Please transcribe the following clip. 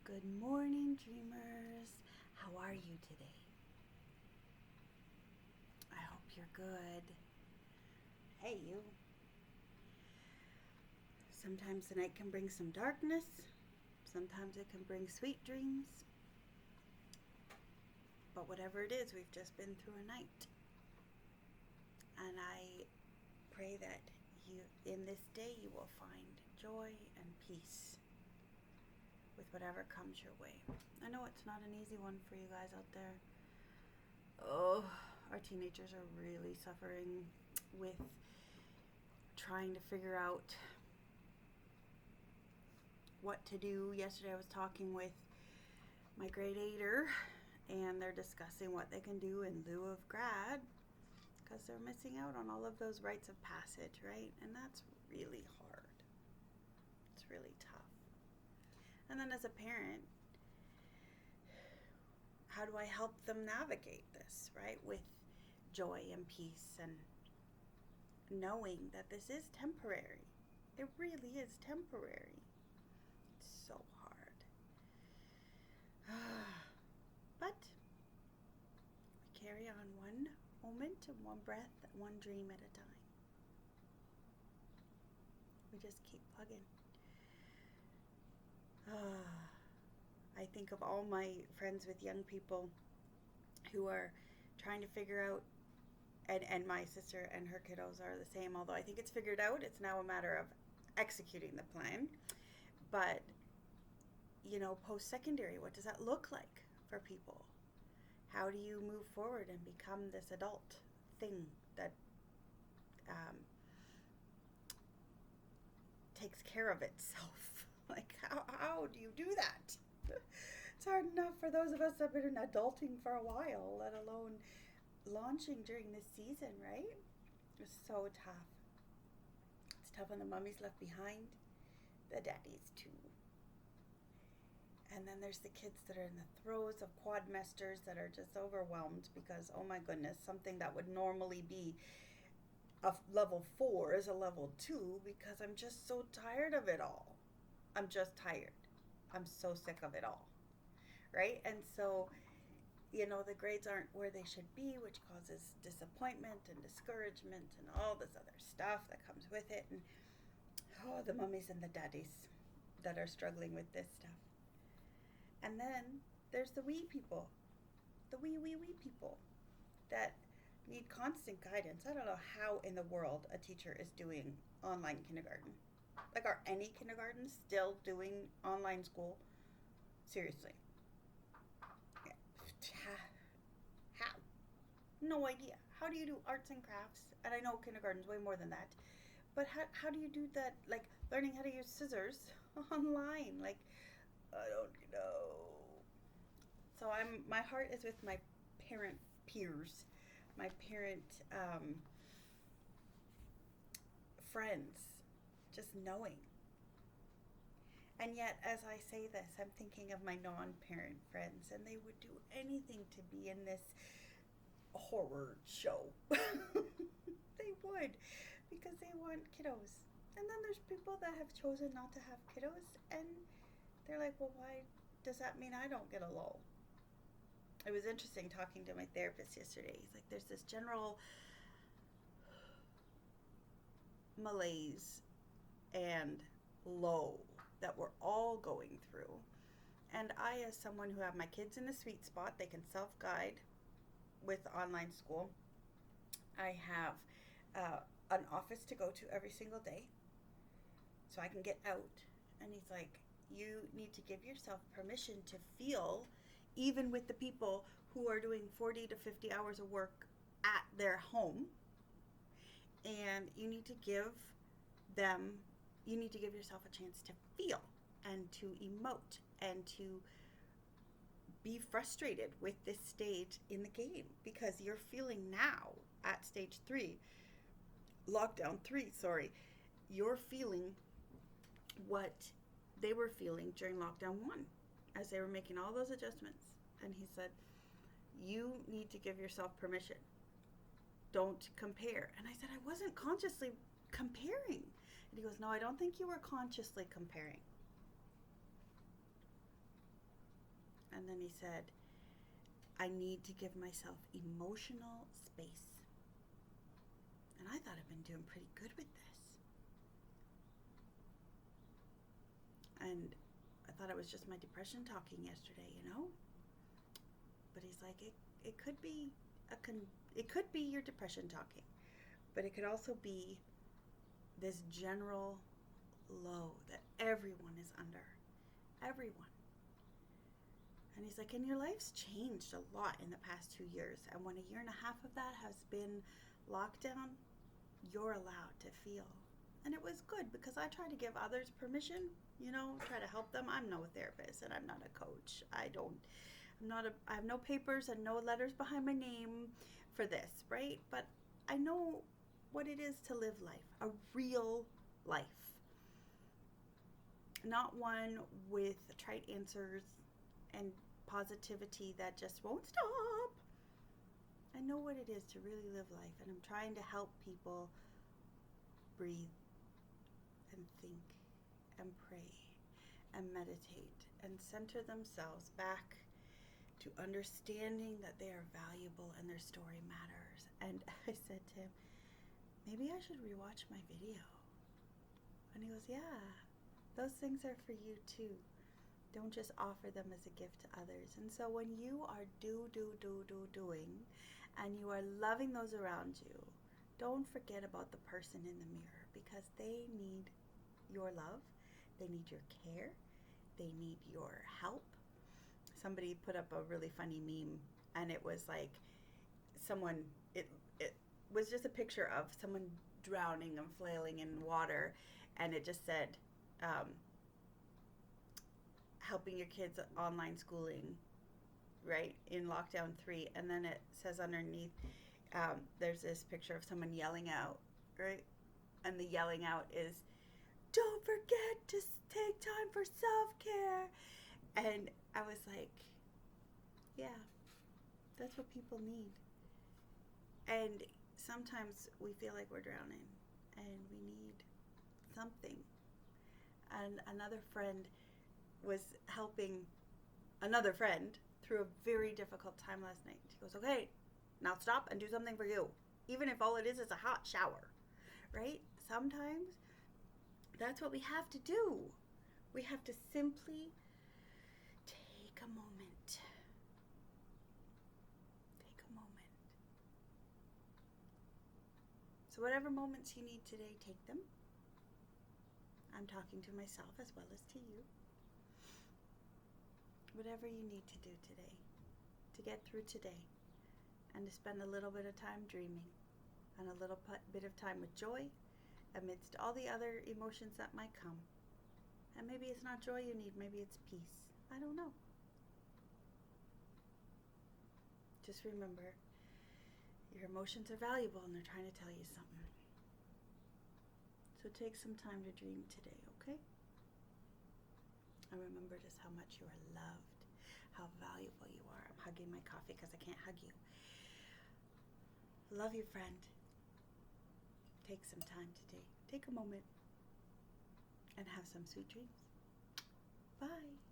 Good morning, dreamers. How are you today? I hope you're good. Hey, you. Sometimes the night can bring some darkness, sometimes it can bring sweet dreams. But whatever it is, we've just been through a night. And I pray that in this day, you will find joy and peace with whatever comes your way. I know it's not an easy one for you guys out there. Oh, our teenagers are really suffering with trying to figure out what to do. Yesterday I was talking with my grade 8er and they're discussing what they can do in lieu of grad because they're missing out on all of those rites of passage, right? And that's really hard. It's really tough. And then as a parent, how do I help them navigate this, right? With joy and peace and knowing that this is temporary. It really is temporary. It's so hard. But we carry on one moment and one breath, one dream at a time. We just keep plugging. I think of all my friends with young people who are trying to figure out, and my sister and her kiddos are the same, although I think it's figured out. It's now a matter of executing the plan. But, post-secondary, what does that look like for people? How do you move forward and become this adult thing that takes care of itself? Like, how do you do that? It's hard enough for those of us that have been adulting for a while, let alone launching during this season, right? It's so tough. It's tough on the mummies left behind, the daddies too. And then there's the kids that are in the throes of quadmesters that are just overwhelmed because, oh my goodness, something that would normally be a level 4 is a level 2 because I'm just so tired of it all. I'm just tired. I'm so sick of it all, right? And so, the grades aren't where they should be, which causes disappointment and discouragement and all this other stuff that comes with it. And, the mummies and the daddies that are struggling with this stuff. And then there's the wee people, the wee people that need constant guidance. I don't know how in the world a teacher is doing online kindergarten. Like, are any kindergartens still doing online school? Seriously. How? No idea. How do you do arts and crafts? And I know kindergarten's way more than that. But how do you do that? Like, learning how to use scissors online. Like, I don't know. So my heart is with my parent peers, my parent friends, just knowing. And yet, as I say this, I'm thinking of my non-parent friends, and they would do anything to be in this horror show. They would, because they want kiddos. And then there's people that have chosen not to have kiddos, and they're like, well, why does that mean I don't get a lull? It was interesting talking to my therapist yesterday. He's like, there's this general malaise and low that we're all going through. And I, as someone who have my kids in the sweet spot, they can self-guide with online school. I have an office to go to every single day so I can get out. And he's like, you need to give yourself permission to feel, even with the people who are doing 40 to 50 hours of work at their home. And you need to give yourself a chance to feel and to emote and to be frustrated with this stage in the game, because you're feeling now at lockdown 3, you're feeling what they were feeling during lockdown 1 as they were making all those adjustments. And he said, you need to give yourself permission. Don't compare. And I said, I wasn't consciously comparing. And he goes, no, I don't think you were consciously comparing. And then he said, I need to give myself emotional space. And I thought I've been doing pretty good with this. And I thought it was just my depression talking yesterday, you know? But he's like, it could be it could be your depression talking, but it could also be this general low that everyone is under. Everyone. And he's like, and your life's changed a lot in the past 2 years. And when a year and a half of that has been lockdown, you're allowed to feel. And it was good because I try to give others permission, you know, try to help them. I'm no therapist and I'm not a coach. I have no papers and no letters behind my name for this, right? But I know what it is to live life, a real life. Not one with trite answers and positivity that just won't stop. I know what it is to really live life, and I'm trying to help people breathe and think and pray and meditate and center themselves back to understanding that they are valuable and their story matters. And I said to him, maybe I should rewatch my video. And he goes, yeah, those things are for you too. Don't just offer them as a gift to others. And so when you are doing, and you are loving those around you, don't forget about the person in the mirror, because they need your love, they need your care, they need your help. Somebody put up a really funny meme, and it was like it was just a picture of someone drowning and flailing in water, and it just said, helping your kids online schooling, right, in lockdown 3. And then it says underneath, there's this picture of someone yelling out, right? And the yelling out is, don't forget to take time for self-care. And I was like, yeah, that's what people need. And sometimes we feel like we're drowning and we need something. And another friend was helping another friend through a very difficult time last night. She goes, okay, now stop and do something for you. Even if all it is a hot shower, right? Sometimes that's what we have to do. We have to simply take a moment. Take a moment. So whatever moments you need today, take them. I'm talking to myself as well as to you. Whatever you need to do today to get through today, and to spend a little bit of time dreaming and a little bit of time with joy amidst all the other emotions that might come. And maybe it's not joy you need, maybe it's peace. I don't know. Just remember, your emotions are valuable and they're trying to tell you something. So take some time to dream today, okay? And remember just how much you are loved, how valuable you are. I'm hugging my coffee because I can't hug you. Love you, friend. Take some time today. Take a moment and have some sweet dreams. Bye.